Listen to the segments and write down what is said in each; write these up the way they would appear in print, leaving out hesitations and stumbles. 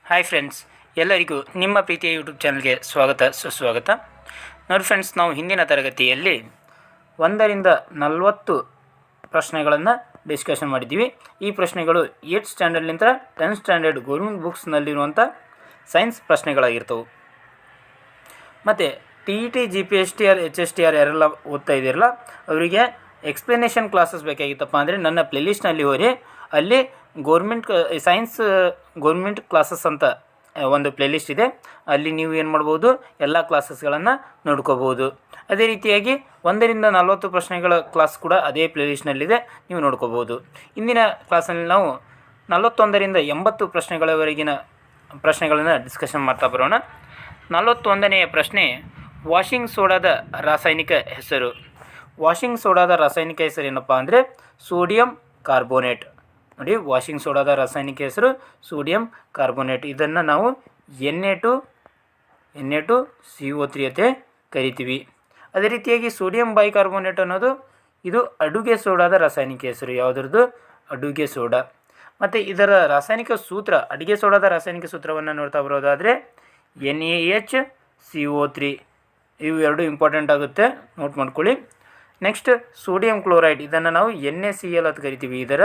Hi friends, ಎಲ್ಲರಿಗೂ ನಿಮ್ಮ ಪ್ರೀತಿಯ ಯೂಟ್ಯೂಬ್ ಚಾನಲ್ಗೆ ಸ್ವಾಗತ ಸುಸ್ವಾಗತ. ನೋಡಿ ಫ್ರೆಂಡ್ಸ್, ನಾವು ಹಿಂದಿನ ತರಗತಿಯಲ್ಲಿ 1ರಿಂದ 40 ಪ್ರಶ್ನೆಗಳನ್ನು ಡಿಸ್ಕಷನ್ ಮಾಡಿದ್ದೀವಿ. ಈ ಪ್ರಶ್ನೆಗಳು 8th ಸ್ಟ್ಯಾಂಡರ್ಡ್ಲಿಂದ 10th ಸ್ಟ್ಯಾಂಡರ್ಡ್ ಗೌರ್ಮೆಂಟ್ ಬುಕ್ಸ್ನಲ್ಲಿರುವಂಥ ಸೈನ್ಸ್ ಪ್ರಶ್ನೆಗಳಾಗಿರ್ತವೆ. ಮತ್ತು TET, GPSTR, HSTR ಯಾರೆಲ್ಲ ಓದ್ತಾ ಇದ್ದೀರಲ್ಲ ಅವರಿಗೆ ಎಕ್ಸ್ಪ್ಲನೇಷನ್ ಕ್ಲಾಸಸ್ ಬೇಕಾಗಿತ್ತಪ್ಪ ಅಂದರೆ ನನ್ನ ಪ್ಲೇಲಿಸ್ಟ್ನಲ್ಲಿ ಹೋಗಿ ಅಲ್ಲಿ ಗೌರ್ಮೆಂಟ್ ಕ್ಲಾಸಸ್ ಅಂತ ಒಂದು ಪ್ಲೇಲಿಸ್ಟ್ ಇದೆ. ಅಲ್ಲಿ ನೀವು ಏನು ಮಾಡ್ಬೋದು, ಎಲ್ಲ ಕ್ಲಾಸಸ್ಗಳನ್ನು ನೋಡ್ಕೋಬೋದು. ಅದೇ ರೀತಿಯಾಗಿ 1ರಿಂದ 40 ಪ್ರಶ್ನೆಗಳ ಕ್ಲಾಸ್ ಕೂಡ ಅದೇ ಪ್ಲೇಲಿಸ್ಟ್ನಲ್ಲಿದೆ, ನೀವು ನೋಡ್ಕೋಬೋದು. ಇಂದಿನ ಕ್ಲಾಸಲ್ಲಿ ನಾವು 41ರಿಂದ 80 ಪ್ರಶ್ನೆಗಳವರೆಗಿನ ಪ್ರಶ್ನೆಗಳನ್ನು ಡಿಸ್ಕಷನ್ ಮಾಡ್ತಾ ಬರೋಣ. 41ನೆಯ ಪ್ರಶ್ನೆ, ವಾಷಿಂಗ್ ಸೋಡಾದ ರಾಸಾಯನಿಕ ಹೆಸರು. ವಾಷಿಂಗ್ ಸೋಡಾದ ರಾಸಾಯನಿಕ ಹೆಸರು ಏನಪ್ಪ ಅಂದರೆ ಸೋಡಿಯಂ ಕಾರ್ಬೋನೇಟ್. ನೋಡಿ, ವಾಷಿಂಗ್ ಸೋಡಾದ ರಾಸಾಯನಿಕ ಹೆಸರು ಸೋಡಿಯಂ ಕಾರ್ಬೋನೇಟ್. ಇದನ್ನು ನಾವು Na2CO3 ಅಂತ ಕರಿತೀವಿ. ಅದೇ ರೀತಿಯಾಗಿ ಸೋಡಿಯಂ ಬೈಕಾರ್ಬೋನೇಟ್ ಅನ್ನೋದು ಇದು ಅಡುಗೆ ಸೋಡಾದ ರಾಸಾಯನಿಕ ಹೆಸರು. ಯಾವುದ್ರದ್ದು? ಅಡುಗೆ ಸೋಡಾ. ಮತ್ತು ಇದರ ರಾಸಾಯನಿಕ ಸೂತ್ರ, ಅಡುಗೆ ಸೋಡಾದ ರಾಸಾಯನಿಕ ಸೂತ್ರವನ್ನು ನೋಡ್ತಾ ಬರೋದಾದರೆ NaHCO3. ಇವು ಎರಡು ಇಂಪಾರ್ಟೆಂಟ್ ಆಗುತ್ತೆ, ನೋಟ್ ಮಾಡ್ಕೊಳ್ಳಿ. ನೆಕ್ಸ್ಟ್ ಸೋಡಿಯಂ ಕ್ಲೋರೈಡ್, ಇದನ್ನು ನಾವು NaCl ಅಂತ ಕರಿತೀವಿ. ಇದರ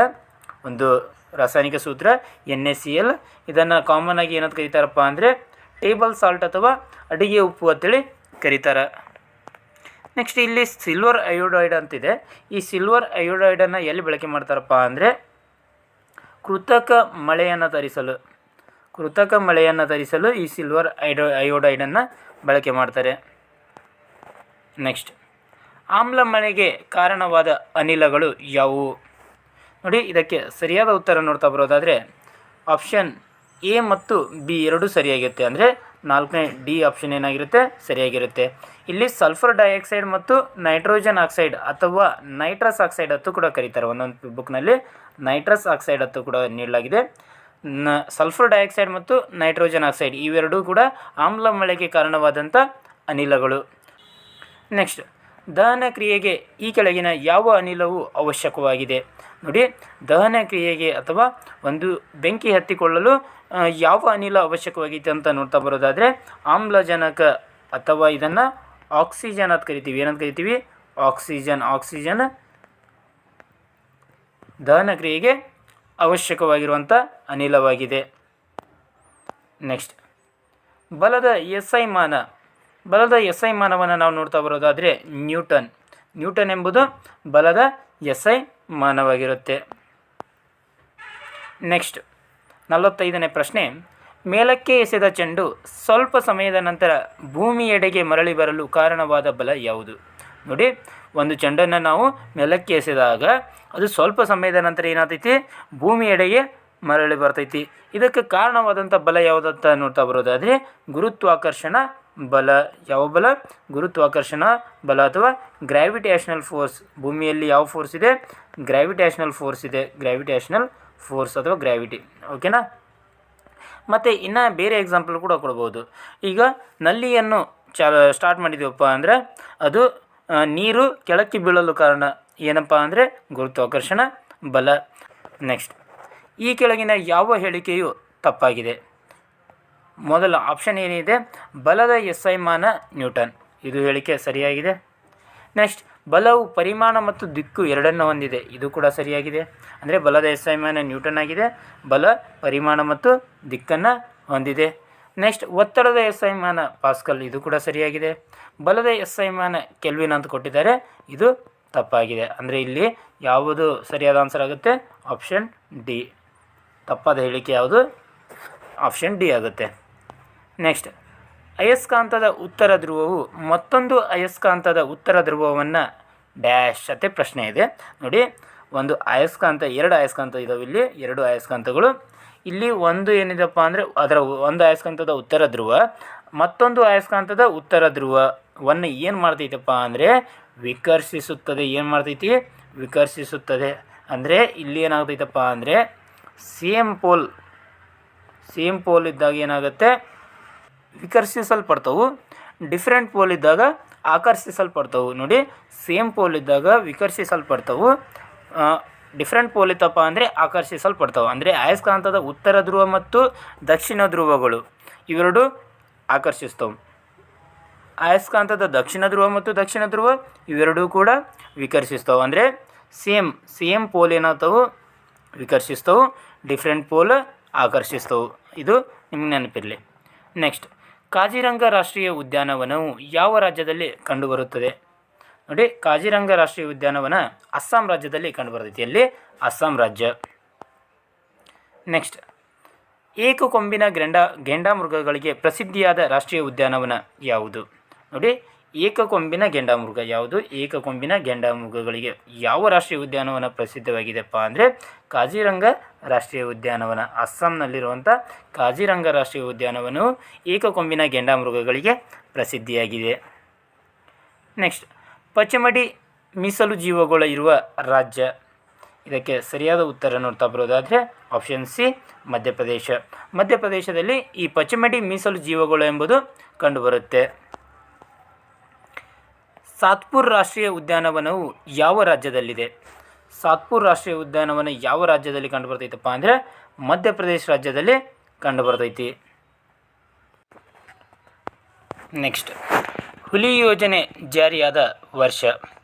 ಒಂದು ರಾಸಾಯನಿಕ ಸೂತ್ರ NaCl. ಇದನ್ನು ಕಾಮನ್ ಆಗಿ ಏನಂತ ಕರೀತಾರಪ್ಪ ಅಂದರೆ ಟೇಬಲ್ ಸಾಲ್ಟ್ ಅಥವಾ ಅಡಿಗೆ ಉಪ್ಪು ಅಂತೇಳಿ ಕರೀತಾರೆ. ನೆಕ್ಸ್ಟ್ ಇಲ್ಲಿ ಸಿಲ್ವರ್ ಅಯೋಡೈಡ್ ಅಂತಿದೆ. ಈ ಸಿಲ್ವರ್ ಅಯೋಡೈಡನ್ನು ಎಲ್ಲಿ ಬಳಕೆ ಮಾಡ್ತಾರಪ್ಪ ಅಂದರೆ ಕೃತಕ ಮಳೆಯನ್ನು ತರಿಸಲು ಈ ಸಿಲ್ವರ್ ಅಯೋಡೈಡನ್ನು ಬಳಕೆ ಮಾಡ್ತಾರೆ. ನೆಕ್ಸ್ಟ್ ಆಮ್ಲ ಮಳೆಗೆ ಕಾರಣವಾದ ಅನಿಲಗಳು ಯಾವುವು? ನೋಡಿ, ಇದಕ್ಕೆ ಸರಿಯಾದ ಉತ್ತರ ನೋಡ್ತಾ ಬರೋದಾದರೆ ಆಪ್ಷನ್ ಎ ಮತ್ತು ಬಿ ಎರಡೂ ಸರಿಯಾಗಿರುತ್ತೆ. ಅಂದರೆ 4ನೇ ಡಿ ಆಪ್ಷನ್ ಏನಾಗಿರುತ್ತೆ, ಸರಿಯಾಗಿರುತ್ತೆ. ಇಲ್ಲಿ ಸಲ್ಫರ್ ಡೈಆಕ್ಸೈಡ್ ಮತ್ತು ನೈಟ್ರೋಜನ್ ಆಕ್ಸೈಡ್ ಅಥವಾ ನೈಟ್ರಸ್ ಆಕ್ಸೈಡ್ ಅಂತ ಕೂಡ ಕರೀತಾರೆ. ಒಂದೊಂದು ಬುಕ್ನಲ್ಲಿ ನೈಟ್ರಸ್ ಆಕ್ಸೈಡ್ ಅಂತ ಕೂಡ ನೀಡಲಾಗಿದೆ. ಸಲ್ಫರ್ ಡೈಆಕ್ಸೈಡ್ ಮತ್ತು ನೈಟ್ರೋಜನ್ ಆಕ್ಸೈಡ್ ಇವೆರಡೂ ಕೂಡ ಆಮ್ಲ ಮಳೆಗೆ ಕಾರಣವಾದಂಥ ಅನಿಲಗಳು. ನೆಕ್ಸ್ಟ್, ದಹನ ಕ್ರಿಯೆಗೆ ಈ ಕೆಳಗಿನ ಯಾವ ಅನಿಲವು ಅವಶ್ಯಕವಾಗಿದೆ? ನೋಡಿ, ದಹನ ಕ್ರಿಯೆಗೆ ಅಥವಾ ಒಂದು ಬೆಂಕಿ ಹತ್ತಿಕೊಳ್ಳಲು ಯಾವ ಅನಿಲ ಅವಶ್ಯಕವಾಗಿದೆ ಅಂತ ನೋಡ್ತಾ ಬರೋದಾದರೆ ಆಮ್ಲಜನಕ ಅಥವಾ ಇದನ್ನು ಆಕ್ಸಿಜನ್ ಅಂತ ಕರಿತೀವಿ. ಏನಂತ ಕರಿತೀವಿ? ಆಕ್ಸಿಜನ್ ದಹನ ಕ್ರಿಯೆಗೆ ಅವಶ್ಯಕವಾಗಿರುವಂಥ ಅನಿಲವಾಗಿದೆ. ನೆಕ್ಸ್ಟ್, ಬಲದ SI ಮಾನವನ್ನು ನಾವು ನೋಡ್ತಾ ಬರೋದಾದರೆ ನ್ಯೂಟನ್ ಎಂಬುದು ಬಲದ SI ಮಾನವಾಗಿರುತ್ತೆ. ನೆಕ್ಸ್ಟ್ 45ನೇ ಪ್ರಶ್ನೆ, ಮೇಲಕ್ಕೆ ಎಸೆದ ಚೆಂಡು ಸ್ವಲ್ಪ ಸಮಯದ ನಂತರ ಭೂಮಿಯೆಡೆಗೆ ಮರಳಿ ಬರಲು ಕಾರಣವಾದ ಬಲ ಯಾವುದು? ನೋಡಿ, ಒಂದು ಚೆಂಡನ್ನು ನಾವು ಮೇಲಕ್ಕೆ ಎಸೆದಾಗ ಅದು ಸ್ವಲ್ಪ ಸಮಯದ ನಂತರ ಏನಾಗ್ತೈತಿ, ಭೂಮಿಯೆಡೆಗೆ ಮರಳಿ ಬರ್ತೈತಿ. ಇದಕ್ಕೆ ಕಾರಣವಾದಂಥ ಬಲ ಯಾವುದಂತ ನೋಡ್ತಾ ಬರೋದಾದರೆ ಗುರುತ್ವಾಕರ್ಷಣ ಬಲ. ಯಾವ ಬಲ? ಗುರುತ್ವಾಕರ್ಷಣ ಬಲ ಅಥವಾ ಗ್ರಾವಿಟೇಷನಲ್ ಫೋರ್ಸ್. ಭೂಮಿಯಲ್ಲಿ ಯಾವ ಫೋರ್ಸ್ ಇದೆ? ಗ್ರಾವಿಟೇಷನಲ್ ಫೋರ್ಸ್ ಇದೆ. ಗ್ರಾವಿಟೇಷನಲ್ ಫೋರ್ಸ್ ಅಥವಾ ಗ್ರಾವಿಟಿ. ಓಕೆನಾ? ಮತ್ತು ಇನ್ನು ಬೇರೆ ಎಕ್ಸಾಂಪಲ್ ಕೂಡ ಕೊಡ್ಬೋದು. ಈಗ ನಲ್ಲಿಯನ್ನು ಸ್ಟಾರ್ಟ್ ಮಾಡಿದ್ದೀವಪ್ಪ ಅಂದರೆ ಅದು ನೀರು ಕೆಳಕ್ಕೆ ಬೀಳಲು ಕಾರಣ ಏನಪ್ಪ ಅಂದರೆ ಗುರುತ್ವಾಕರ್ಷಣ ಬಲ. ನೆಕ್ಸ್ಟ್, ಈ ಕೆಳಗಿನ ಯಾವ ಹೇಳಿಕೆಯು ತಪ್ಪಾಗಿದೆ? ಮೊದಲ ಆಪ್ಷನ್ ಏನಿದೆ, ಬಲದ SI ಮಾನ ನ್ಯೂಟನ್. ಇದು ಹೇಳಿಕೆ ಸರಿಯಾಗಿದೆ. ನೆಕ್ಸ್ಟ್, ಬಲವು ಪರಿಮಾಣ ಮತ್ತು ದಿಕ್ಕು ಎರಡನ್ನು ಹೊಂದಿದೆ. ಇದು ಕೂಡ ಸರಿಯಾಗಿದೆ. ಅಂದರೆ ಬಲದ SI ಮಾನ ನ್ಯೂಟನ್ ಆಗಿದೆ, ಬಲ ಪರಿಮಾಣ ಮತ್ತು ದಿಕ್ಕನ್ನು ಹೊಂದಿದೆ. ನೆಕ್ಸ್ಟ್, ಒತ್ತಡದ SI ಮಾನ ಪಾಸ್ಕಲ್. ಇದು ಕೂಡ ಸರಿಯಾಗಿದೆ. ಬಲದ SI ಮಾನ ಕೆಲ್ವಿನ್ ಅಂತ ಕೊಟ್ಟಿದ್ದಾರೆ. ಇದು ತಪ್ಪಾಗಿದೆ. ಅಂದರೆ ಇಲ್ಲಿ ಯಾವುದು ಸರಿಯಾದ ಆನ್ಸರ್ ಆಗುತ್ತೆ? Option D. ತಪ್ಪಾದ ಹೇಳಿಕೆ ಯಾವುದು? ಆಪ್ಷನ್ ಡಿ ಆಗುತ್ತೆ. ನೆಕ್ಸ್ಟ್, ಅಯಸ್ಕಾಂತದ ಉತ್ತರ ಧ್ರುವವು ಮತ್ತೊಂದು ಅಯಸ್ಕಾಂತದ ಉತ್ತರ ಧ್ರುವವನ್ನು ಡ್ಯಾಶ್ ಅಂತ ಪ್ರಶ್ನೆ ಇದೆ. ನೋಡಿ, ಒಂದು ಅಯಸ್ಕಾಂತ, ಎರಡು ಅಯಸ್ಕಾಂತ ಇದಾವೆ. ಇಲ್ಲಿ ಎರಡು ಅಯಸ್ಕಾಂತಗಳು. ಇಲ್ಲಿ ಒಂದು ಏನಿದೆಪ್ಪ ಅಂದರೆ ಅದರ ಒಂದು ಅಯಸ್ಕಾಂತದ ಉತ್ತರ ಧ್ರುವ ಮತ್ತೊಂದು ಅಯಸ್ಕಾಂತದ ಉತ್ತರ ಧ್ರುವವನ್ನು ಏನು ಮಾಡ್ತೈತಪ್ಪ ಅಂದರೆ ವಿಕರ್ಷಿಸುತ್ತದೆ. ಏನು ಮಾಡ್ತೈತಿ? ವಿಕರ್ಷಿಸುತ್ತದೆ. ಅಂದರೆ ಇಲ್ಲಿ ಏನಾಗ್ತೈತಪ್ಪ ಅಂದರೆ ಸೇಮ್ ಪೋಲ್ ಇದ್ದಾಗ ಏನಾಗುತ್ತೆ? ವಿಕರ್ಷಿಸಲ್ಪಡ್ತವು. ಡಿಫ್ರೆಂಟ್ ಪೋಲ್ ಇದ್ದಾಗ ಆಕರ್ಷಿಸಲ್ಪಡ್ತವು. ನೋಡಿ, ಸೇಮ್ ಪೋಲ್ ಇದ್ದಾಗ ವಿಕರ್ಷಿಸಲ್ಪಡ್ತವು, ಡಿಫ್ರೆಂಟ್ ಪೋಲ್ ಇತ್ತಪ್ಪ ಅಂದರೆ ಆಕರ್ಷಿಸಲ್ಪಡ್ತಾವೆ. ಅಂದರೆ ಅಯಸ್ಕಾಂತದ ಉತ್ತರ ಧ್ರುವ ಮತ್ತು ದಕ್ಷಿಣ ಧ್ರುವಗಳು ಇವೆರಡು ಆಕರ್ಷಿಸ್ತವೆ. ಅಯಸ್ಕಾಂತದ ದಕ್ಷಿಣ ಧ್ರುವ ಮತ್ತು ದಕ್ಷಿಣ ಧ್ರುವ ಇವೆರಡೂ ಕೂಡ ವಿಕರ್ಷಿಸ್ತವೆ. ಅಂದರೆ ಸೇಮ್ ಪೋಲ್ ಏನಾಗ್ತವೆ ವಿಕರ್ಷಿಸ್ತವೆ, ಡಿಫ್ರೆಂಟ್ ಪೋಲ್ ಆಕರ್ಷಿಸ್ತವೆ. ಇದು ನಿಮ್ಗೆ ನೆನಪಿರಲಿ. ನೆಕ್ಸ್ಟ್, ಕಾಜಿರಂಗ ರಾಷ್ಟ್ರೀಯ ಉದ್ಯಾನವನವು ಯಾವ ರಾಜ್ಯದಲ್ಲಿ ಕಂಡುಬರುತ್ತದೆ? ನೋಡಿ, ಕಾಜಿರಂಗ ರಾಷ್ಟ್ರೀಯ ಉದ್ಯಾನವನ ಅಸ್ಸಾಂ ರಾಜ್ಯದಲ್ಲಿ ಕಂಡುಬರ್ತೈತಿ. ಎಲ್ಲಿ? ಅಸ್ಸಾಂ ರಾಜ್ಯ. ನೆಕ್ಸ್ಟ್, ಏಕಕೊಂಬಿನ ಗೆಂಡಾಮೃಗಗಳಿಗೆ ಪ್ರಸಿದ್ಧಿಯಾದ ರಾಷ್ಟ್ರೀಯ ಉದ್ಯಾನವನ ಯಾವುದು? ನೋಡಿ, ಏಕಕೊಂಬಿನ ಗೆಂಡಾಮೃಗ ಯಾವುದು? ಏಕಕೊಂಬಿನ ಗೆಂಡಾಮೃಗಗಳಿಗೆ ಯಾವ ರಾಷ್ಟ್ರೀಯ ಉದ್ಯಾನವನ ಪ್ರಸಿದ್ಧವಾಗಿದೆಪ್ಪ ಅಂದರೆ ಕಾಜಿರಂಗ ರಾಷ್ಟ್ರೀಯ ಉದ್ಯಾನವನ. ಅಸ್ಸಾಂನಲ್ಲಿರುವಂಥ ಕಾಜಿರಂಗ ರಾಷ್ಟ್ರೀಯ ಉದ್ಯಾನವನವು ಏಕಕೊಂಬಿನ ಗೆಂಡಾಮೃಗಗಳಿಗೆ ಪ್ರಸಿದ್ಧಿಯಾಗಿದೆ. ನೆಕ್ಸ್ಟ್, ಪಚಮಡಿ ಮೀಸಲು ಜೀವಗಳು ಇರುವ ರಾಜ್ಯ. ಇದಕ್ಕೆ ಸರಿಯಾದ ಉತ್ತರ ನೋಡ್ತಾ ಬರೋದಾದರೆ ಆಪ್ಷನ್ ಸಿ, ಮಧ್ಯಪ್ರದೇಶ. ಮಧ್ಯಪ್ರದೇಶದಲ್ಲಿ ಈ ಪಚಮಡಿ ಮೀಸಲು ಜೀವಗಳು ಎಂಬುದು ಕಂಡುಬರುತ್ತೆ. ಸಾತ್ಪುರ್ ರಾಷ್ಟ್ರೀಯ ಉದ್ಯಾನವನವು ಯಾವ ರಾಜ್ಯದಲ್ಲಿದೆ? ಸಾತ್ಪುರ್ ರಾಷ್ಟ್ರೀಯ ಉದ್ಯಾನವನ ಯಾವ ರಾಜ್ಯದಲ್ಲಿ ಕಂಡುಬರ್ತೈತಪ್ಪ ಅಂದರೆ ಮಧ್ಯಪ್ರದೇಶ ರಾಜ್ಯದಲ್ಲಿ ಕಂಡುಬರ್ತೈತಿ. ನೆಕ್ಸ್ಟ್, ಹುಲಿ ಯೋಜನೆ ಜಾರಿಯಾದ ವರ್ಷ.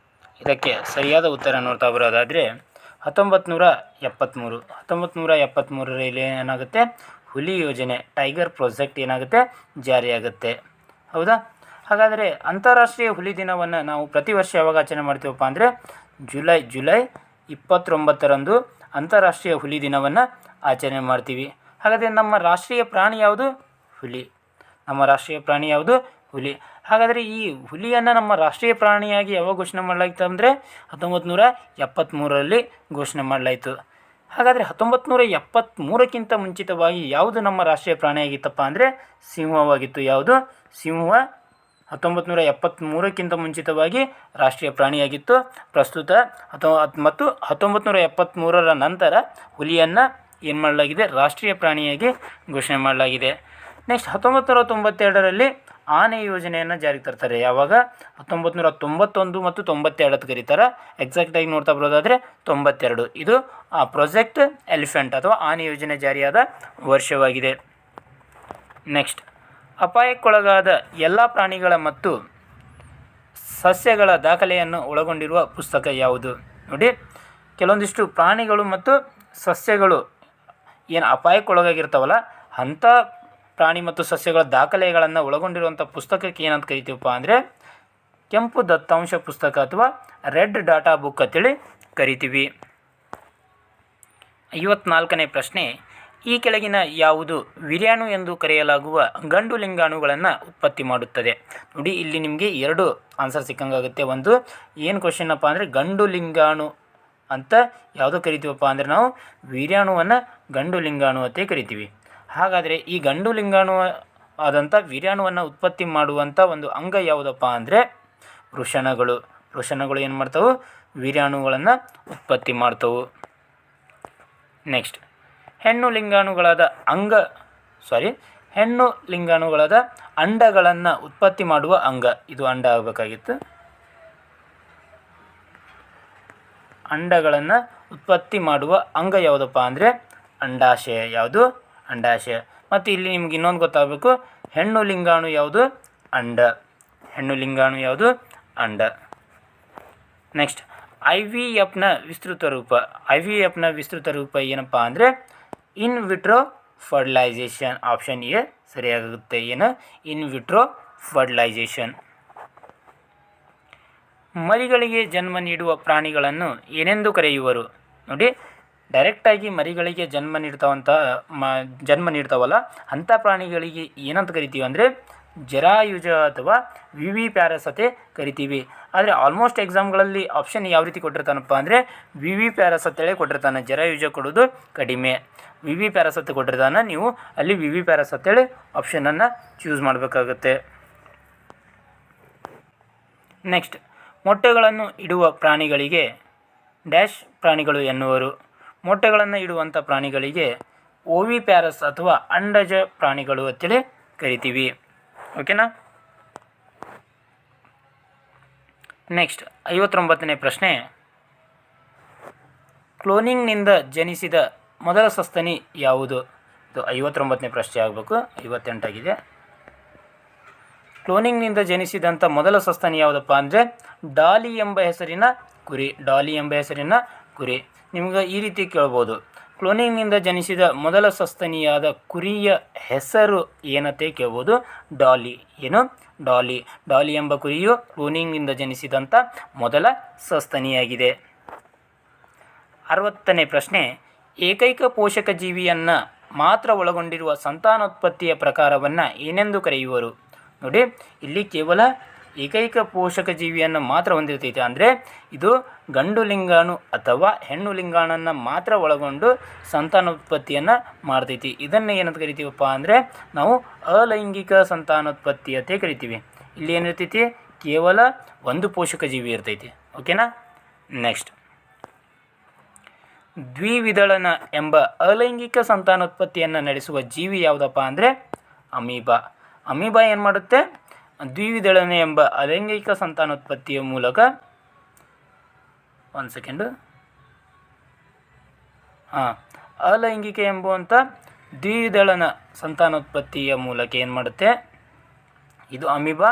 ಇದಕ್ಕೆ ಸರಿಯಾದ ಉತ್ತರ ನೋಡ್ತಾ ಬರೋದಾದರೆ 1973. 1973ರಲ್ಲಿ ಏನಾಗುತ್ತೆ? ಹುಲಿ ಯೋಜನೆ, ಟೈಗರ್ ಪ್ರಾಜೆಕ್ಟ್ ಏನಾಗುತ್ತೆ? ಜಾರಿಯಾಗುತ್ತೆ. ಹೌದಾ? ಹಾಗಾದರೆ ಅಂತಾರಾಷ್ಟ್ರೀಯ ಹುಲಿ ದಿನವನ್ನು ನಾವು ಪ್ರತಿ ವರ್ಷ ಯಾವಾಗ ಆಚರಣೆ ಮಾಡ್ತೀವಪ್ಪ ಅಂದರೆ ಜುಲೈ 29ರಂದು ಅಂತಾರಾಷ್ಟ್ರೀಯ ಹುಲಿ ದಿನವನ್ನು ಆಚರಣೆ ಮಾಡ್ತೀವಿ. ಹಾಗಾದರೆ ನಮ್ಮ ರಾಷ್ಟ್ರೀಯ ಪ್ರಾಣಿ ಯಾವುದು? ಹುಲಿ. ನಮ್ಮ ರಾಷ್ಟ್ರೀಯ ಪ್ರಾಣಿ ಯಾವುದು? ಹುಲಿ. ಹಾಗಾದರೆ ಈ ಹುಲಿಯನ್ನು ನಮ್ಮ ರಾಷ್ಟ್ರೀಯ ಪ್ರಾಣಿಯಾಗಿ ಯಾವಾಗ ಘೋಷಣೆ ಮಾಡಲಾಯಿತು ಅಂದರೆ 1973ರಲ್ಲಿ ಘೋಷಣೆ ಮಾಡಲಾಯಿತು. ಹಾಗಾದರೆ 1973ಕ್ಕಿಂತ ಮುಂಚಿತವಾಗಿ ಯಾವುದು ನಮ್ಮ ರಾಷ್ಟ್ರೀಯ ಪ್ರಾಣಿಯಾಗಿತ್ತಪ್ಪ ಅಂದರೆ ಸಿಂಹವಾಗಿತ್ತು. ಯಾವುದು? ಸಿಂಹ 1973ಕ್ಕಿಂತ ಮುಂಚಿತವಾಗಿ ರಾಷ್ಟ್ರೀಯ ಪ್ರಾಣಿಯಾಗಿತ್ತು. ಪ್ರಸ್ತುತ ಮತ್ತು 1973ರ ನಂತರ ಹುಲಿಯನ್ನು ಏನು ಮಾಡಲಾಗಿದೆ? ರಾಷ್ಟ್ರೀಯ ಪ್ರಾಣಿಯಾಗಿ ಘೋಷಣೆ ಮಾಡಲಾಗಿದೆ. ನೆಕ್ಸ್ಟ್, 1992ರಲ್ಲಿ ಆನೆ ಯೋಜನೆಯನ್ನು ಜಾರಿಗೆ ತರ್ತಾರೆ. ಯಾವಾಗ? 1991 ಮತ್ತು 92 ಕರೀತಾರೆ. ಎಕ್ಸಾಕ್ಟಾಗಿ ನೋಡ್ತಾ ಬರೋದಾದರೆ 92. ಇದು ಪ್ರಾಜೆಕ್ಟ್ ಎಲಿಫೆಂಟ್ ಅಥವಾ ಆನೆ ಯೋಜನೆ ಜಾರಿಯಾದ ವರ್ಷವಾಗಿದೆ. ನೆಕ್ಸ್ಟ್, ಅಪಾಯಕ್ಕೊಳಗಾದ ಎಲ್ಲ ಪ್ರಾಣಿಗಳ ಮತ್ತು ಸಸ್ಯಗಳ ದಾಖಲೆಯನ್ನು ಒಳಗೊಂಡಿರುವ ಪುಸ್ತಕ ಯಾವುದು? ನೋಡಿ, ಕೆಲವೊಂದಿಷ್ಟು ಪ್ರಾಣಿಗಳು ಮತ್ತು ಸಸ್ಯಗಳು ಏನು ಅಪಾಯಕ್ಕೊಳಗಾಗಿರ್ತಾವಲ್ಲ ಅಂಥ ಪ್ರಾಣಿ ಮತ್ತು ಸಸ್ಯಗಳ ದಾಖಲೆಗಳನ್ನು ಒಳಗೊಂಡಿರುವಂಥ ಪುಸ್ತಕಕ್ಕೆ ಏನಂತ ಕರಿತೀವಪ್ಪ ಅಂದರೆ ಕೆಂಪು ದತ್ತಾಂಶ ಪುಸ್ತಕ ಅಥವಾ ರೆಡ್ ಡಾಟಾ ಬುಕ್ ಅಂತೇಳಿ ಕರಿತೀವಿ. 54ನೇ ಪ್ರಶ್ನೆ, ಈ ಕೆಳಗಿನ ಯಾವುದು ವಿರ್ಯಾಣು ಎಂದು ಕರೆಯಲಾಗುವ ಗಂಡು ಲಿಂಗಾಣುಗಳನ್ನು ಉತ್ಪತ್ತಿ ಮಾಡುತ್ತದೆ? ನೋಡಿ, ಇಲ್ಲಿ ನಿಮಗೆ 2 ಆನ್ಸರ್ ಸಿಕ್ಕಂಗಾಗುತ್ತೆ. ಒಂದು ಏನು ಕ್ವಶನಪ್ಪ ಅಂದರೆ ಗಂಡು ಲಿಂಗಾಣು ಅಂತ ಯಾವುದು ಕರಿತೀವಪ್ಪ ಅಂದರೆ ನಾವು ವಿರ್ಯಾಣುವನ್ನು ಗಂಡು ಲಿಂಗಾಣು ಅಂತ ಕರಿತೀವಿ. ಹಾಗಾದರೆ ಈ ಗಂಡು ಲಿಂಗಾಣು ಆದಂಥ ವಿರ್ಯಾಣುವನ್ನು ಉತ್ಪತ್ತಿ ಮಾಡುವಂಥ ಒಂದು ಅಂಗ ಯಾವುದಪ್ಪ ಅಂದರೆ ವೃಷಣಗಳು. ವೃಷಣಗಳು ಏನು ಮಾಡ್ತಾವೆ? ವಿರ್ಯಾಣುಗಳನ್ನು ಉತ್ಪತ್ತಿ ಮಾಡ್ತವೆ. ನೆಕ್ಸ್ಟ್, ಹೆಣ್ಣು ಲಿಂಗಾಣುಗಳಾದ ಅಂಡಗಳನ್ನು ಉತ್ಪತ್ತಿ ಮಾಡುವ ಅಂಗ. ಇದು ಅಂಡ ಆಗಬೇಕಾಗಿತ್ತು. ಅಂಡಗಳನ್ನು ಉತ್ಪತ್ತಿ ಮಾಡುವ ಅಂಗ ಯಾವುದಪ್ಪ ಅಂದರೆ ಅಂಡಾಶಯ. ಯಾವುದು? ಅಂಡಾಶಯ. ಮತ್ತು ಇಲ್ಲಿ ನಿಮ್ಗೆ ಇನ್ನೊಂದು ಗೊತ್ತಾಗಬೇಕು, ಹೆಣ್ಣು ಲಿಂಗಾಣು ಯಾವುದು? ಅಂಡ. ಹೆಣ್ಣು ಲಿಂಗಾಣು ಯಾವುದು? ಅಂಡ. ನೆಕ್ಸ್ಟ್, IVFನ ವಿಸ್ತೃತ ರೂಪ. IVFನ ವಿಸ್ತೃತ ರೂಪ ಏನಪ್ಪ ಅಂದರೆ in vitro fertilisation. Option A ಸರಿಯಾಗುತ್ತೆ. ಏನು? In vitro fertilisation. ಮರಿಗಳಿಗೆ ಜನ್ಮ ನೀಡುವ ಪ್ರಾಣಿಗಳನ್ನು ಏನೆಂದು ಕರೆಯುವರು? ನೋಡಿ, ಡೈರೆಕ್ಟಾಗಿ ಮರಿಗಳಿಗೆ ಜನ್ಮ ನೀಡ್ತಾವಲ್ಲ ಅಂಥ ಪ್ರಾಣಿಗಳಿಗೆ ಏನಂತ ಕರಿತೀವಿ ಅಂದರೆ ಜರಾಯುಜ ಅಥವಾ ವಿವಿಪ್ಯಾರಸ್ ಕರಿತೀವಿ. ಆದರೆ ಆಲ್ಮೋಸ್ಟ್ ಎಕ್ಸಾಮ್ಗಳಲ್ಲಿ ಆಪ್ಷನ್ ಯಾವ ರೀತಿ ಕೊಟ್ಟಿರ್ತಾನಪ್ಪ ಅಂದರೆ ವಿವಿಪ್ಯಾರಸ್ ಅಂತೇಳಿ ಕೊಟ್ಟಿರ್ತಾನೆ. ಜರಾಯುಜ ಕೊಡೋದು ಕಡಿಮೆ. ವಿವಿಪ್ಯಾರಸ್ ಅಂತ ಕೊಟ್ಟಿರ್ತಾನೆ. ನೀವು ಅಲ್ಲಿ ವಿವಿಪ್ಯಾರಸ್ ಅಂತೇಳಿ ಆಪ್ಷನನ್ನು ಚೂಸ್ ಮಾಡಬೇಕಾಗುತ್ತೆ. ನೆಕ್ಸ್ಟ್, ಮೊಟ್ಟೆಗಳನ್ನು ಇಡುವ ಪ್ರಾಣಿಗಳಿಗೆ ಡ್ಯಾಶ್ ಪ್ರಾಣಿಗಳು ಎನ್ನುವರು. ಮೊಟ್ಟೆಗಳನ್ನು ಇಡುವಂಥ ಪ್ರಾಣಿಗಳಿಗೆ ಓವಿಪ್ಯಾರಸ್ ಅಥವಾ ಅಂಡಜ ಪ್ರಾಣಿಗಳು ಅಂತೇಳಿ ಕರಿತೀವಿ. ಓಕೆನಾ? ನೆಕ್ಸ್ಟ್, 59ನೇ ಪ್ರಶ್ನೆ, ಕ್ಲೋನಿಂಗ್ನಿಂದ ಜನಿಸಿದ ಮೊದಲ ಸಸ್ತನಿ ಯಾವುದು? ಇದು 59ನೇ ಪ್ರಶ್ನೆ ಆಗಬೇಕು, 58 ಆಗಿದೆ. ಕ್ಲೋನಿಂಗ್ನಿಂದ ಜನಿಸಿದಂಥ ಮೊದಲ ಸಸ್ತನಿ ಯಾವುದಪ್ಪ ಅಂದರೆ ಡಾಲಿ ಎಂಬ ಹೆಸರಿನ ಕುರಿ. ಡಾಲಿ ಎಂಬ ಹೆಸರಿನ ಕುರಿ. ನಿಮ್ಗೆ ಈ ರೀತಿ ಕೇಳ್ಬೋದು, ಕ್ಲೋನಿಂಗ್ನಿಂದ ಜನಿಸಿದ ಮೊದಲ ಸಸ್ತನಿಯಾದ ಕುರಿಯ ಹೆಸರು ಏನಂತೆ ಕೇಳ್ಬೋದು. ಡಾಲಿ. ಏನು? ಡಾಲಿ. ಡಾಲಿ ಎಂಬ ಕುರಿಯು ಕ್ಲೋನಿಂಗ್ನಿಂದ ಜನಿಸಿದಂಥ ಮೊದಲ ಸಸ್ತನಿಯಾಗಿದೆ. 60ನೇ ಪ್ರಶ್ನೆ, ಏಕೈಕ ಪೋಷಕ ಜೀವಿಯನ್ನು ಮಾತ್ರ ಒಳಗೊಂಡಿರುವ ಸಂತಾನೋತ್ಪತ್ತಿಯ ಪ್ರಕಾರವನ್ನು ಏನೆಂದು ಕರೆಯುವರು? ನೋಡಿ, ಇಲ್ಲಿ ಕೇವಲ ಏಕೈಕ ಪೋಷಕ ಜೀವಿಯನ್ನು ಮಾತ್ರ ಹೊಂದಿರ್ತೈತೆ, ಅಂದರೆ ಇದು ಗಂಡು ಲಿಂಗಾಣು ಅಥವಾ ಹೆಣ್ಣು ಲಿಂಗಾಣನ್ನು ಮಾತ್ರ ಒಳಗೊಂಡು ಸಂತಾನೋತ್ಪತ್ತಿಯನ್ನು ಮಾಡ್ತೈತಿ. ಇದನ್ನು ಏನಂತ ಕರಿತೀವಪ್ಪ ಅಂದರೆ ನಾವು ಅಲೈಂಗಿಕ ಸಂತಾನೋತ್ಪತ್ತಿ ಅಂತ ಕರಿತೀವಿ. ಇಲ್ಲಿ ಏನಿರ್ತೈತಿ? ಕೇವಲ ಒಂದು ಪೋಷಕ ಜೀವಿ ಇರ್ತೈತಿ. ಓಕೆನಾ? ನೆಕ್ಸ್ಟ್, ದ್ವಿವಿದಳನ ಎಂಬ ಅಲೈಂಗಿಕ ಸಂತಾನೋತ್ಪತ್ತಿಯನ್ನು ನಡೆಸುವ ಜೀವಿ ಯಾವುದಪ್ಪ ಅಂದರೆ ಅಮೀಬಾ. ಅಮೀಬಾ ಏನು ಮಾಡುತ್ತೆ? ದ್ವಿವಿದಳನ ಎಂಬ ಅಲೈಂಗಿಕ ಸಂತಾನೋತ್ಪತ್ತಿಯ ಮೂಲಕ ಅಲೈಂಗಿಕ ಎಂಬುವಂಥ ದ್ವಿವಿದಳನ ಸಂತಾನೋತ್ಪತ್ತಿಯ ಮೂಲಕ ಏನು ಮಾಡುತ್ತೆ? ಇದು ಅಮೀಬಾ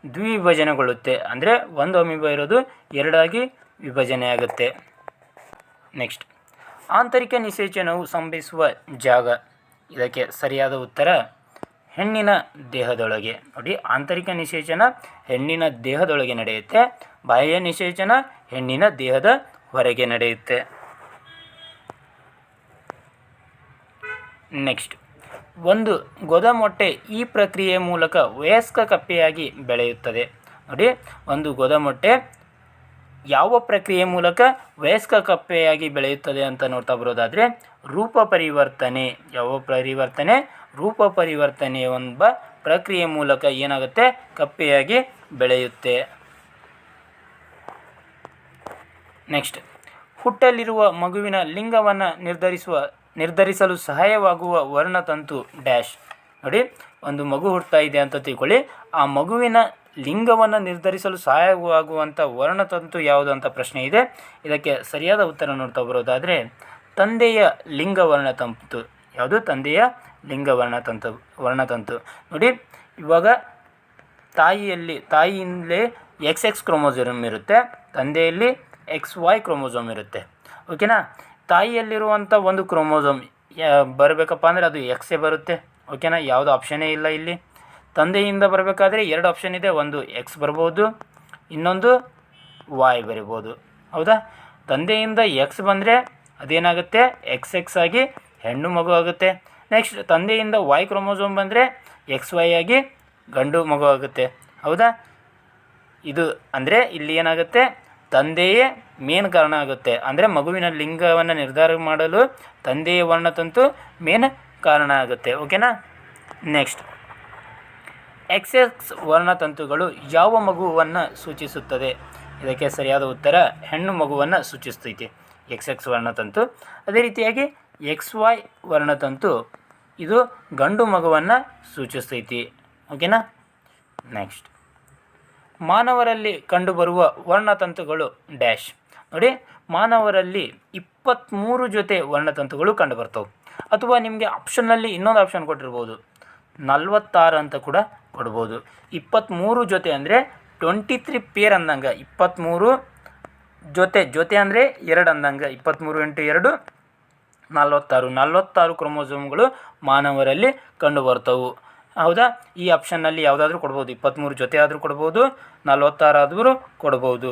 ದ್ವಿವಿಭಜನೆಗೊಳ್ಳುತ್ತೆ. ಅಂದರೆ ಒಂದು ಅಮೀಬಾ ಇರೋದು ಎರಡಾಗಿ ವಿಭಜನೆ ಆಗುತ್ತೆ. ನೆಕ್ಸ್ಟ್, ಆಂತರಿಕ ನಿಷೇಚನವು ಸಂಭವಿಸುವ ಜಾಗ. ಇದಕ್ಕೆ ಸರಿಯಾದ ಉತ್ತರ ಹೆಣ್ಣಿನ ದೇಹದೊಳಗೆ. ನೋಡಿ, ಆಂತರಿಕ ನಿಷೇಚನ ಹೆಣ್ಣಿನ ದೇಹದೊಳಗೆ ನಡೆಯುತ್ತೆ, ಬಾಹ್ಯ ನಿಷೇಚನ ಹೆಣ್ಣಿನ ದೇಹದ ಹೊರಗೆ ನಡೆಯುತ್ತೆ. ನೆಕ್ಸ್ಟ್, ಒಂದು ಗೊದಮೊಟ್ಟೆ ಈ ಪ್ರಕ್ರಿಯೆಯ ಮೂಲಕ ವಯಸ್ಕ ಕಪ್ಪೆಯಾಗಿ ಬೆಳೆಯುತ್ತದೆ. ನೋಡಿ, ಒಂದು ಗೊದಮೊಟ್ಟೆ ಯಾವ ಪ್ರಕ್ರಿಯೆ ಮೂಲಕ ವಯಸ್ಕ ಕಪ್ಪೆಯಾಗಿ ಬೆಳೆಯುತ್ತದೆ ಅಂತ ನೋಡ್ತಾ ಬರೋದಾದರೆ ರೂಪ ಪರಿವರ್ತನೆ. ಯಾವ ಪರಿವರ್ತನೆ? ರೂಪ ಪರಿವರ್ತನೆ ಎಂಬ ಪ್ರಕ್ರಿಯೆ ಮೂಲಕ ಏನಾಗುತ್ತೆ? ಕಪ್ಪೆಯಾಗಿ ಬೆಳೆಯುತ್ತೆ. ನೆಕ್ಸ್ಟ್, ಹುಟ್ಟಲಿರುವ ಮಗುವಿನ ಲಿಂಗವನ್ನು ನಿರ್ಧರಿಸಲು ಸಹಾಯವಾಗುವ ವರ್ಣತಂತು ಡ್ಯಾಶ್. ನೋಡಿ, ಒಂದು ಮಗು ಹುಡ್ತಾ ಇದೆ ಅಂತ ತಿಳ್ಕೊಳ್ಳಿ, ಆ ಮಗುವಿನ ಲಿಂಗವನ್ನು ನಿರ್ಧರಿಸಲು ಸಹಾಯವಾಗುವಂಥ ವರ್ಣತಂತು ಯಾವುದು ಅಂತ ಪ್ರಶ್ನೆ ಇದೆ. ಇದಕ್ಕೆ ಸರಿಯಾದ ಉತ್ತರ ನೋಡ್ತಾ ಬರೋದಾದರೆ ತಂದೆಯ ಲಿಂಗ ವರ್ಣತಂತು. ಯಾವುದು? ತಂದೆಯ ಲಿಂಗ ವರ್ಣತಂತು. ನೋಡಿ, ಇವಾಗ ತಾಯಿಯಿಂದಲೇ XX ಕ್ರೋಮೋಸೋಮ್ ಇರುತ್ತೆ, ತಂದೆಯಲ್ಲಿ XY ಕ್ರೋಮೋಸೋಮ್ ಇರುತ್ತೆ. ಓಕೆನಾ? ತಾಯಿಯಲ್ಲಿರುವಂಥ ಒಂದು ಕ್ರೋಮೋಸೋಮ್ ಬರಬೇಕಪ್ಪ ಅಂದರೆ ಅದು Xೇ ಬರುತ್ತೆ. ಓಕೆನಾ? ಯಾವುದೋ ಆಪ್ಷನ್ನೇ ಇಲ್ಲ ಇಲ್ಲಿ. ತಂದೆಯಿಂದ ಬರಬೇಕಾದ್ರೆ ಎರಡು ಆಪ್ಷನ್ ಇದೆ, ಒಂದು X ಬರ್ಬೋದು, ಇನ್ನೊಂದು Y ಬರಿಬೋದು. ಹೌದಾ? ತಂದೆಯಿಂದ X ಬಂದರೆ ಅದೇನಾಗುತ್ತೆ? XX ಆಗಿ ಹೆಣ್ಣು ಮಗು ಆಗುತ್ತೆ. ನೆಕ್ಸ್ಟ್, ತಂದೆಯಿಂದ Y ಕ್ರೋಮೋಸೋಮ್ ಬಂದರೆ XY ಆಗಿ ಗಂಡು ಮಗು ಆಗುತ್ತೆ. ಹೌದಾ? ಇದು ಅಂದರೆ ಇಲ್ಲಿ ಏನಾಗುತ್ತೆ? ತಂದೆಯೇ ಮೇನ್ ಕಾರಣ ಆಗುತ್ತೆ. ಅಂದರೆ ಮಗುವಿನ ಲಿಂಗವನ್ನು ನಿರ್ಧಾರ ಮಾಡಲು ತಂದೆಯ ವರ್ಣತಂತು ಮೇನ್ ಕಾರಣ ಆಗುತ್ತೆ. ಓಕೆನಾ? ನೆಕ್ಸ್ಟ್, XX ವರ್ಣತಂತುಗಳು ಯಾವ ಮಗುವನ್ನು ಸೂಚಿಸುತ್ತದೆ? ಇದಕ್ಕೆ ಸರಿಯಾದ ಉತ್ತರ ಹೆಣ್ಣು ಮಗುವನ್ನು ಸೂಚಿಸ್ತೈತಿ XX ವರ್ಣತಂತು. ಅದೇ ರೀತಿಯಾಗಿ XY ವರ್ಣತಂತು ಇದು ಗಂಡು ಮಗುವನ್ನು ಸೂಚಿಸ್ತೈತಿ. ಓಕೆನಾ? ನೆಕ್ಸ್ಟ್, ಮಾನವರಲ್ಲಿ ಕಂಡುಬರುವ ವರ್ಣತಂತುಗಳು ಡ್ಯಾಶ್. ನೋಡಿ, ಮಾನವರಲ್ಲಿ 23 ಜೊತೆ ವರ್ಣತಂತುಗಳು ಕಂಡುಬರ್ತವೆ. ಅಥವಾ ನಿಮಗೆ ಆಪ್ಷನ್ನಲ್ಲಿ ಇನ್ನೊಂದು ಆಪ್ಷನ್ ಕೊಟ್ಟಿರ್ಬೋದು, 46 ಅಂತ ಕೂಡ ಕೊಡ್ಬೋದು. 23 ಜೊತೆ ಅಂದರೆ 23 ಪೇರ್ ಅಂದಂಗೆ, 23 ಜೊತೆ ಅಂದರೆ 2 ಅಂದಂಗೆ, 23 × 2 46 ಕ್ರೋಮೋಸೋಮ್ಗಳು ಮಾನವರಲ್ಲಿ ಕಂಡುಬರ್ತವೆ. ಹೌದಾ? ಈ ಆಪ್ಷನ್ನಲ್ಲಿ ಯಾವುದಾದ್ರೂ ಕೊಡ್ಬೋದು, 23 ಜೊತೆ ಆದರೂ ಕೊಡ್ಬೋದು, 46 ಆದರೂ ಕೊಡ್ಬೋದು.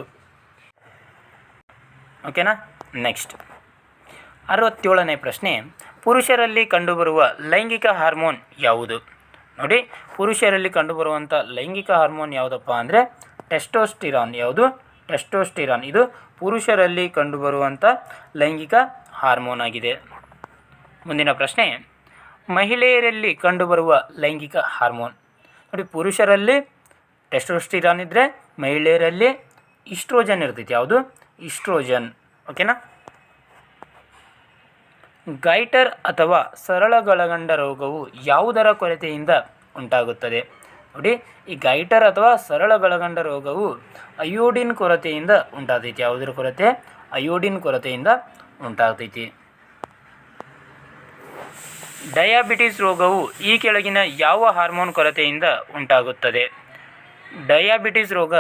ಓಕೆನಾ? ನೆಕ್ಸ್ಟ್, 67ನೇ ಪ್ರಶ್ನೆ, ಪುರುಷರಲ್ಲಿ ಕಂಡುಬರುವ ಲೈಂಗಿಕ ಹಾರ್ಮೋನ್ ಯಾವುದು? ನೋಡಿ, ಪುರುಷರಲ್ಲಿ ಕಂಡುಬರುವಂಥ ಲೈಂಗಿಕ ಹಾರ್ಮೋನ್ ಯಾವುದಪ್ಪ ಅಂದರೆ ಟೆಸ್ಟೋಸ್ಟಿರಾನ್. ಯಾವುದು? ಟೆಸ್ಟೋಸ್ಟಿರಾನ್. ಇದು ಪುರುಷರಲ್ಲಿ ಕಂಡುಬರುವಂಥ ಲೈಂಗಿಕ ಹಾರ್ಮೋನ್ ಆಗಿದೆ. ಮುಂದಿನ ಪ್ರಶ್ನೆ, ಮಹಿಳೆಯರಲ್ಲಿ ಕಂಡುಬರುವ ಲೈಂಗಿಕ ಹಾರ್ಮೋನ್. ನೋಡಿ, ಪುರುಷರಲ್ಲಿ ಟೆಸ್ಟೋಸ್ಟಿರಾನ್ ಇದ್ದರೆ ಮಹಿಳೆಯರಲ್ಲಿ ಈಸ್ಟ್ರೋಜನ್ ಇರ್ತೈತಿ. ಯಾವುದು? ಈಸ್ಟ್ರೋಜನ್. ಓಕೆನಾ? ಗೈಟರ್ ಅಥವಾ ಸರಳಗೊಳಗಂಡ ರೋಗವು ಯಾವುದರ ಕೊರತೆಯಿಂದ ಉಂಟಾಗುತ್ತದೆ? ನೋಡಿ, ಈ ಗೈಟರ್ ಅಥವಾ ಸರಳಗೊಳಗಂಡ ರೋಗವು ಅಯೋಡಿನ್ ಕೊರತೆಯಿಂದ ಉಂಟಾದೈತಿ. ಯಾವುದರ ಕೊರತೆ? ಅಯೋಡಿನ್ ಕೊರತೆಯಿಂದ ಉಂಟಾಗ್ತೈತಿ. ಡಯಾಬಿಟಿಸ್ ರೋಗವು ಈ ಕೆಳಗಿನ ಯಾವ ಹಾರ್ಮೋನ್ ಕೊರತೆಯಿಂದ ಉಂಟಾಗುತ್ತದೆ? ಡಯಾಬಿಟಿಸ್ ರೋಗ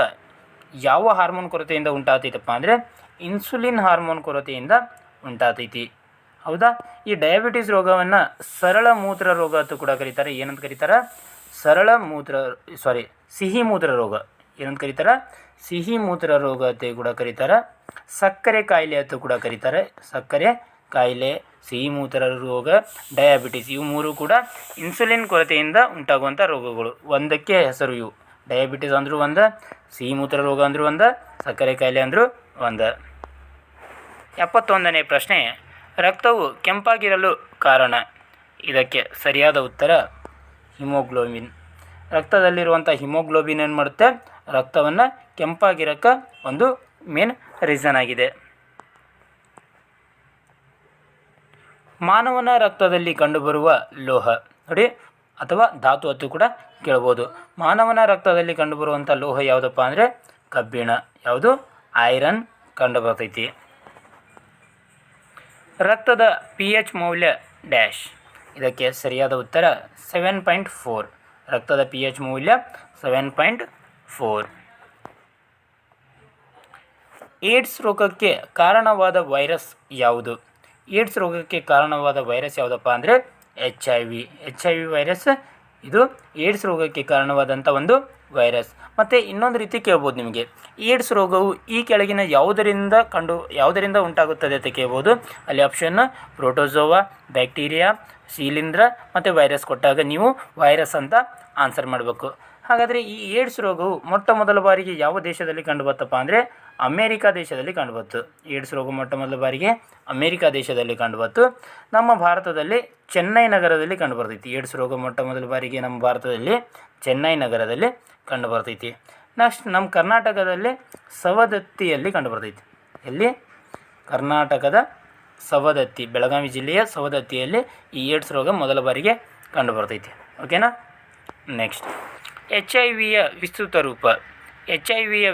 ಯಾವ ಹಾರ್ಮೋನ್ ಕೊರತೆಯಿಂದ ಉಂಟಾಗ್ತೈತಪ್ಪ ಅಂದರೆ ಇನ್ಸುಲಿನ್ ಹಾರ್ಮೋನ್ ಕೊರತೆಯಿಂದ ಉಂಟಾಗ್ತೈತಿ. ಹೌದಾ? ಈ ಡಯಾಬಿಟಿಸ್ ರೋಗವನ್ನು ಸರಳ ಮೂತ್ರ ರೋಗ ಅಂತ ಕೂಡ ಕರೀತಾರೆ. ಏನಂತ ಕರೀತಾರೆ? ಸಿಹಿ ಮೂತ್ರ ರೋಗ. ಏನಂತ ಕರೀತಾರೆ? ಸಿಹಿ ಮೂತ್ರ ರೋಗ ಅಂತ ಕೂಡ ಕರೀತಾರೆ. ಸಕ್ಕರೆ ಕಾಯಿಲೆ ಅಂತ ಕೂಡ ಕರೀತಾರೆ. ಸಕ್ಕರೆ ಕಾಯಿಲೆ, ಸಿಹಿ ಮೂತ್ರ ರೋಗ, ಡಯಾಬಿಟಿಸ್ ಇವು ಮೂರು ಕೂಡ ಇನ್ಸುಲಿನ್ ಕೊರತೆಯಿಂದ ಉಂಟಾಗುವಂಥ ರೋಗಗಳು. ಒಂದಕ್ಕೆ ಹೆಸರು ಇವು. ಡಯಾಬಿಟಿಸ್ ಅಂದರೂ ಒಂದು, ಸಿಹಿ ಮೂತ್ರ ರೋಗ ಅಂದರೂ ಒಂದು, ಸಕ್ಕರೆ ಕಾಯಿಲೆ ಅಂದರೂ ಒಂದು. 71ನೇ ಪ್ರಶ್ನೆ, ರಕ್ತವು ಕೆಂಪಾಗಿರಲು ಕಾರಣ? ಇದಕ್ಕೆ ಸರಿಯಾದ ಉತ್ತರ ಹಿಮೋಗ್ಲೋಬಿನ್. ರಕ್ತದಲ್ಲಿರುವಂಥ ಹಿಮೋಗ್ಲೋಬಿನ್ ಏನು ಮಾಡುತ್ತೆ? ರಕ್ತವನ್ನು ಕೆಂಪಾಗಿರೋಕ್ಕೆ ಒಂದು ಮೇನ್ ರೀಸನ್ ಆಗಿದೆ. ಮಾನವನ ರಕ್ತದಲ್ಲಿ ಕಂಡುಬರುವ ಲೋಹ ನೋಡಿ ಅಥವಾ ಧಾತು ಅಂತ ಕೂಡ ಕೇಳ್ಬೋದು. ಮಾನವನ ರಕ್ತದಲ್ಲಿ ಕಂಡುಬರುವಂಥ ಲೋಹ ಯಾವುದಪ್ಪ ಅಂದರೆ ಕಬ್ಬಿಣ. ಯಾವುದು? ಐರನ್ ಕಂಡುಬರ್ತೈತಿ. ರಕ್ತದ pH ಮೌಲ್ಯ ಡ್ಯಾಶ್. ಇದಕ್ಕೆ ಸರಿಯಾದ ಉತ್ತರ 7.4. ರಕ್ತದ pH ಮೌಲ್ಯ 7.4. ಏಡ್ಸ್ ರೋಗಕ್ಕೆ ಕಾರಣವಾದ ವೈರಸ್ ಯಾವುದು? ಏಡ್ಸ್ ರೋಗಕ್ಕೆ ಕಾರಣವಾದ ವೈರಸ್ ಯಾವುದಪ್ಪ ಅಂದರೆ HIV ವೈರಸ್. ಇದು ಏಡ್ಸ್ ರೋಗಕ್ಕೆ ಕಾರಣವಾದಂಥ ಒಂದು ವೈರಸ್. ಮತ್ತು ಇನ್ನೊಂದು ರೀತಿ ಕೇಳ್ಬೋದು ನಿಮಗೆ, ಏಡ್ಸ್ ರೋಗವು ಈ ಕೆಳಗಿನ ಯಾವುದರಿಂದ ಉಂಟಾಗುತ್ತದೆ ಅಂತ ಕೇಳ್ಬೋದು. ಅಲ್ಲಿ ಆಪ್ಷನ್ ಪ್ರೋಟೋಜೋವಾ, ಬ್ಯಾಕ್ಟೀರಿಯಾ, ಶಿಲೀಂಧ್ರ ಮತ್ತು ವೈರಸ್ ಕೊಟ್ಟಾಗ ನೀವು ವೈರಸ್ ಅಂತ ಆನ್ಸರ್ ಮಾಡಬೇಕು. ಹಾಗಾದರೆ ಈ ಏಡ್ಸ್ ರೋಗವು ಮೊಟ್ಟ ಮೊದಲ ಬಾರಿಗೆ ಯಾವ ದೇಶದಲ್ಲಿ ಕಂಡುಬತ್ತಪ್ಪ ಅಂದರೆ ಅಮೇರಿಕಾ ದೇಶದಲ್ಲಿ ಕಂಡುಬತ್ತು. ಏಡ್ಸ್ ರೋಗ ಮೊಟ್ಟ ಮೊದಲ ಬಾರಿಗೆ ಅಮೇರಿಕಾ ದೇಶದಲ್ಲಿ ಕಂಡುಬತ್ತು. ನಮ್ಮ ಭಾರತದಲ್ಲಿ ಚೆನ್ನೈ ನಗರದಲ್ಲಿ ಕಂಡುಬರ್ತೈತಿ. ಏಡ್ಸ್ ರೋಗ ಮೊಟ್ಟ ಮೊದಲ ಬಾರಿಗೆ ನಮ್ಮ ಭಾರತದಲ್ಲಿ ಚೆನ್ನೈ ನಗರದಲ್ಲಿ ಕಂಡುಬರ್ತೈತಿ. ನೆಕ್ಸ್ಟ್ ನಮ್ಮ ಕರ್ನಾಟಕದಲ್ಲಿ ಸವದತ್ತಿಯಲ್ಲಿ ಕಂಡುಬರ್ತೈತಿ. ಎಲ್ಲಿ? ಕರ್ನಾಟಕದ ಸವದತ್ತಿ, ಬೆಳಗಾವಿ ಜಿಲ್ಲೆಯ ಸವದತ್ತಿಯಲ್ಲಿ ಈ ಏಡ್ಸ್ ರೋಗ ಮೊದಲ ಬಾರಿಗೆ ಕಂಡುಬರ್ತೈತಿ. ಓಕೆನಾ? ನೆಕ್ಸ್ಟ್ HIV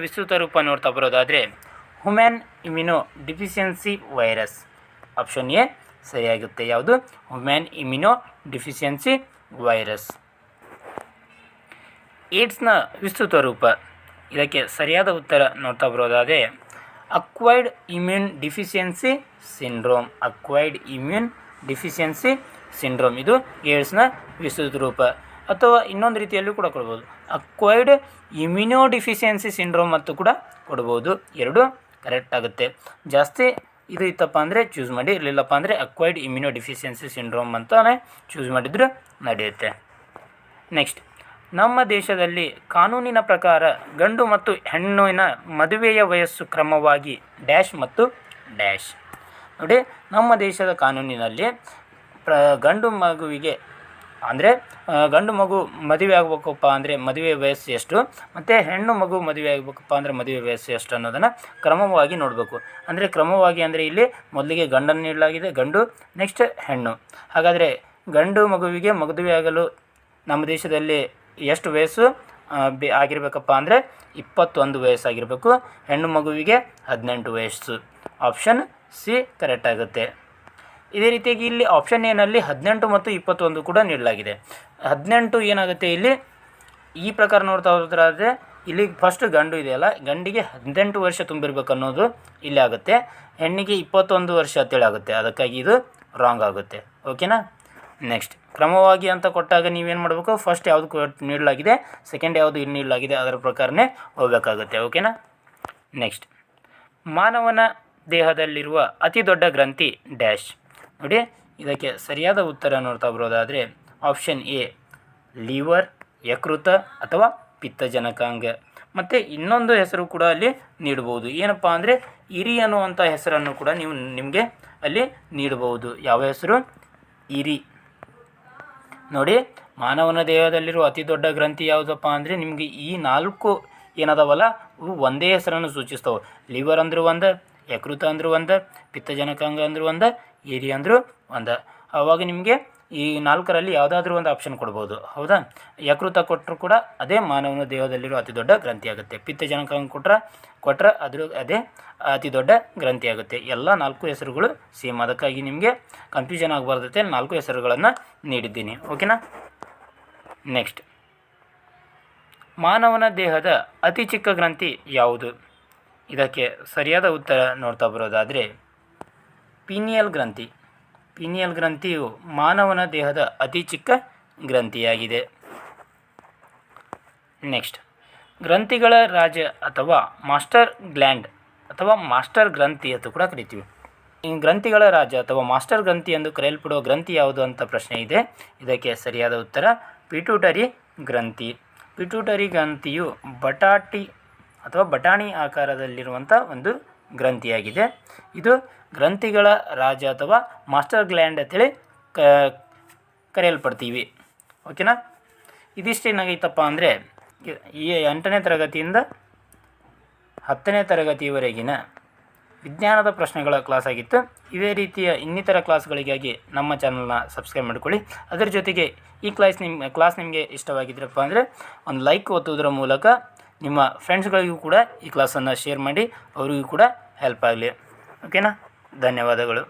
ವಿಸ್ತೃತ ರೂಪ ನೋಡ್ತಾ ಬರೋದಾದರೆ human immunodeficiency virus. Option A ಸರಿಯಾಗುತ್ತೆ. ಯಾವುದು? Human immunodeficiency virus. ಏಡ್ಸ್ನ ವಿಸ್ತೃತ ರೂಪ, ಇದಕ್ಕೆ ಸರಿಯಾದ ಉತ್ತರ ನೋಡ್ತಾ ಬರೋದಾದರೆ ಅಕ್ವೈರ್ಡ್ ಇಮ್ಯೂನ್ ಡಿಫಿಷಿಯನ್ಸಿ ಸಿಂಡ್ರೋಮ್. ಇದು ಏಡ್ಸ್ನ ವಿಸ್ತೃತ ರೂಪ. ಅಥವಾ ಇನ್ನೊಂದು ರೀತಿಯಲ್ಲೂ ಕೂಡ ಕೊಡ್ಬೋದು, ಅಕ್ವೈರ್ಡ್ ಇಮ್ಯುನೋ ಡಿಫಿಷಿಯನ್ಸಿ ಸಿಂಡ್ರೋಮ್ ಮತ್ತು ಕೂಡ ಕೊಡ್ಬೋದು. ಎರಡು ಕರೆಕ್ಟ್ ಆಗುತ್ತೆ. ಜಾಸ್ತಿ ಇದು ಇತ್ತಪ್ಪ ಅಂದರೆ ಚೂಸ್ ಮಾಡಿ, ಇರಲಿಲ್ಲಪ್ಪ ಅಂದರೆ ಅಕ್ವೈರ್ಡ್ ಇಮ್ಯುನೋ ಡಿಫಿಷಿಯನ್ಸಿ ಸಿಂಡ್ರೋಮ್ ಅಂತಲೇ ಚೂಸ್ ಮಾಡಿದ್ರೆ ನಡೆಯುತ್ತೆ. ನೆಕ್ಸ್ಟ್, ನಮ್ಮ ದೇಶದಲ್ಲಿ ಕಾನೂನಿನ ಪ್ರಕಾರ ಗಂಡು ಮತ್ತು ಹೆಣ್ಣಿನ ಮದುವೆಯ ವಯಸ್ಸು ಕ್ರಮವಾಗಿ ಡ್ಯಾಶ್ ಮತ್ತು ಡ್ಯಾಶ್. ನೋಡಿ, ನಮ್ಮ ದೇಶದ ಕಾನೂನಿನಲ್ಲಿ ಗಂಡು ಮಗುವಿಗೆ ಅಂದರೆ ಗಂಡು ಮಗು ಮದುವೆ ಆಗಬೇಕಪ್ಪ ಅಂದರೆ ಮದುವೆ ವಯಸ್ಸು ಎಷ್ಟು, ಮತ್ತು ಹೆಣ್ಣು ಮಗು ಮದುವೆ ಆಗಬೇಕಪ್ಪ ಅಂದರೆ ಮದುವೆ ವಯಸ್ಸು ಎಷ್ಟು ಅನ್ನೋದನ್ನು ಕ್ರಮವಾಗಿ ನೋಡಬೇಕು. ಅಂದರೆ ಕ್ರಮವಾಗಿ ಅಂದರೆ ಇಲ್ಲಿ ಮೊದಲಿಗೆ ಗಂಡನ್ನು ನೀಡಲಾಗಿದೆ, ಗಂಡು, ನೆಕ್ಸ್ಟ್ ಹೆಣ್ಣು. ಹಾಗಾದರೆ ಗಂಡು ಮಗುವಿಗೆ ಮದುವೆ ಆಗಲು ನಮ್ಮ ದೇಶದಲ್ಲಿ ಎಷ್ಟು ವಯಸ್ಸು ಆಗಿರಬೇಕಪ್ಪ ಅಂದರೆ 21 ವಯಸ್ಸಾಗಿರಬೇಕು. ಹೆಣ್ಣು ಮಗುವಿಗೆ 18 ವಯಸ್ಸು. ಆಪ್ಷನ್ ಸಿ ಕರೆಕ್ಟ್ ಆಗುತ್ತೆ. ಇದೇ ರೀತಿಯಾಗಿ ಇಲ್ಲಿ ಆಪ್ಷನ್ ಎನಲ್ಲಿ 18 ಮತ್ತು 21 ಕೂಡ ನೀಡಲಾಗಿದೆ. 18 ಏನಾಗುತ್ತೆ ಇಲ್ಲಿ ಈ ಪ್ರಕಾರ ನೋಡ್ತಾ ಹೋದ್ರೆ ಇಲ್ಲಿ ಫಸ್ಟ್ ಗಂಡು ಇದೆಯಲ್ಲ, ಗಂಡಿಗೆ 18 ವರ್ಷ ತುಂಬಿರಬೇಕು ಅನ್ನೋದು ಇಲ್ಲಿ ಆಗುತ್ತೆ. ಹೆಣ್ಣಿಗೆ 21 ವರ್ಷ ಅಂತೇಳಿ ಆಗುತ್ತೆ. ಅದಕ್ಕಾಗಿ ಇದು ರಾಂಗ್ ಆಗುತ್ತೆ. ಓಕೆನಾ? ನೆಕ್ಸ್ಟ್, ಕ್ರಮವಾಗಿ ಅಂತ ಕೊಟ್ಟಾಗ ನೀವೇನು ಮಾಡಬೇಕು, ಫಸ್ಟ್ ಯಾವುದು ನೀಡಲಾಗಿದೆ, ಸೆಕೆಂಡ್ ಯಾವುದು ಇಲ್ಲಿ ನೀಡಲಾಗಿದೆ ಅದರ ಪ್ರಕಾರನೇ ಹೋಗಬೇಕಾಗುತ್ತೆ. ಓಕೆನಾ? ನೆಕ್ಸ್ಟ್, ಮಾನವನ ದೇಹದಲ್ಲಿರುವ ಅತಿ ದೊಡ್ಡ ಗ್ರಂಥಿ ಡ್ಯಾಶ್. ನೋಡಿ, ಇದಕ್ಕೆ ಸರಿಯಾದ ಉತ್ತರ ನೋಡ್ತಾ ಬರೋದಾದರೆ ಆಪ್ಷನ್ ಎ ಲಿವರ್, ಯಕೃತ ಅಥವಾ ಪಿತ್ತಜನಕಾಂಗ. ಮತ್ತು ಇನ್ನೊಂದು ಹೆಸರು ಕೂಡ ಅಲ್ಲಿ ನೀಡಬಹುದು. ಏನಪ್ಪ ಅಂದರೆ ಇರಿ ಅನ್ನುವಂಥ ಹೆಸರನ್ನು ಕೂಡ ನಿಮಗೆ ಅಲ್ಲಿ ನೀಡಬಹುದು. ಯಾವ ಹೆಸರು? ಇರಿ. ನೋಡಿ, ಮಾನವನ ದೇಹದಲ್ಲಿರುವ ಅತಿ ದೊಡ್ಡ ಗ್ರಂಥಿ ಯಾವುದಪ್ಪ ಅಂದರೆ ನಿಮಗೆ ಈ 4 ಏನದಾವಲ್ಲ ಇವು ಒಂದೇ ಹೆಸರನ್ನು ಸೂಚಿಸ್ತವೆ. ಲಿವರ್ ಅಂದರೂ ಒಂದು, ಯಕೃತ ಅಂದರೂ ಒಂದು, ಪಿತ್ತಜನಕಾಂಗ ಅಂದರೂ ಒಂದು, ಇರಿ ಅಂದರೂ ಒಂದು. ಆವಾಗ ನಿಮಗೆ ಈ 4ರಲ್ಲಿ ಯಾವುದಾದ್ರೂ ಒಂದು ಆಪ್ಷನ್ ಕೊಡ್ಬೋದು, ಹೌದಾ. ಯಕೃತ ಕೊಟ್ಟರು ಕೂಡ ಅದೇ ಮಾನವನ ದೇಹದಲ್ಲಿರೋ ಅತಿ ದೊಡ್ಡ ಗ್ರಂಥಿ ಆಗುತ್ತೆ. ಪಿತ್ತಜನಕಾಂಗ ಕೊಟ್ಟರೆ ಅದೇ ಅತಿ ದೊಡ್ಡ ಗ್ರಂಥಿ ಆಗುತ್ತೆ. ಎಲ್ಲ 4 ಹೆಸರುಗಳು ಸೇಮ್, ಅದಕ್ಕಾಗಿ ನಿಮಗೆ ಕನ್ಫ್ಯೂಷನ್ ಆಗಬಾರ್ದತೆ 4 ಹೆಸರುಗಳನ್ನು ನೀಡಿದ್ದೀನಿ, ಓಕೆನಾ. ನೆಕ್ಸ್ಟ್, ಮಾನವನ ದೇಹದ ಅತಿ ಚಿಕ್ಕ ಗ್ರಂಥಿ ಯಾವುದು? ಇದಕ್ಕೆ ಸರಿಯಾದ ಉತ್ತರ ನೋಡ್ತಾ ಬರೋದಾದರೆ ಪೀನಿಯಲ್ ಗ್ರಂಥಿ. ಪೀನಿಯಲ್ ಗ್ರಂಥಿಯು ಮಾನವನ ದೇಹದ ಅತಿ ಚಿಕ್ಕ ಗ್ರಂಥಿಯಾಗಿದೆ. ನೆಕ್ಸ್ಟ್, ಗ್ರಂಥಿಗಳ ರಾಜ ಅಥವಾ ಮಾಸ್ಟರ್ ಗ್ಲ್ಯಾಂಡ್ ಅಥವಾ ಮಾಸ್ಟರ್ ಗ್ರಂಥಿ ಅಂತ ಕೂಡ ಕರಿತೀವಿ. ಈ ಗ್ರಂಥಿಗಳ ರಾಜ ಅಥವಾ ಮಾಸ್ಟರ್ ಗ್ರಂಥಿ ಎಂದು ಕರೆಯಲ್ಪಡುವ ಗ್ರಂಥಿ ಯಾವುದು ಅಂತ ಪ್ರಶ್ನೆ ಇದೆ. ಇದಕ್ಕೆ ಸರಿಯಾದ ಉತ್ತರ ಪಿಟ್ಯೂಟರಿ ಗ್ರಂಥಿ. ಪಿಟ್ಯೂಟರಿ ಗ್ರಂಥಿಯು ಬಟಾಣಿ ಆಕಾರದಲ್ಲಿರುವಂಥ ಒಂದು ಗ್ರಂಥಿಯಾಗಿದೆ. ಇದು ಗ್ರಂಥಿಗಳ ರಾಜ ಅಥವಾ ಮಾಸ್ಟರ್ ಗ್ಲ್ಯಾಂಡ್ ಅಂತೇಳಿ ಕರೆಯಲ್ಪಡ್ತೀವಿ, ಓಕೆನಾ. ಇದಿಷ್ಟೇನಾಗೈತಪ್ಪ ಅಂದರೆ ಈ 8ನೇ ತರಗತಿಯಿಂದ 10ನೇ ತರಗತಿಯವರೆಗಿನ ವಿಜ್ಞಾನದ ಪ್ರಶ್ನೆಗಳ ಕ್ಲಾಸ್ ಆಗಿತ್ತು. ಇದೇ ರೀತಿಯ ಇನ್ನಿತರ ಕ್ಲಾಸ್ಗಳಿಗಾಗಿ ನಮ್ಮ ಚಾನಲ್ನ ಸಬ್ಸ್ಕ್ರೈಬ್ ಮಾಡಿಕೊಳ್ಳಿ. ಅದರ ಜೊತೆಗೆ ಈ ಕ್ಲಾಸ್ ನಿಮಗೆ ಇಷ್ಟವಾಗಿದ್ರಪ್ಪ ಅಂದರೆ ಒಂದು ಲೈಕ್ ಒತ್ತುವುದರ ಮೂಲಕ ನಿಮ್ಮ ಫ್ರೆಂಡ್ಸ್ಗಳಿಗೂ ಕೂಡ ಈ ಕ್ಲಾಸನ್ನು ಶೇರ್ ಮಾಡಿ ಅವರಿಗೂ ಕೂಡ ಹೆಲ್ಪ್ ಆಗಲಿ, ಓಕೆನಾ. ಧನ್ಯವಾದಗಳು.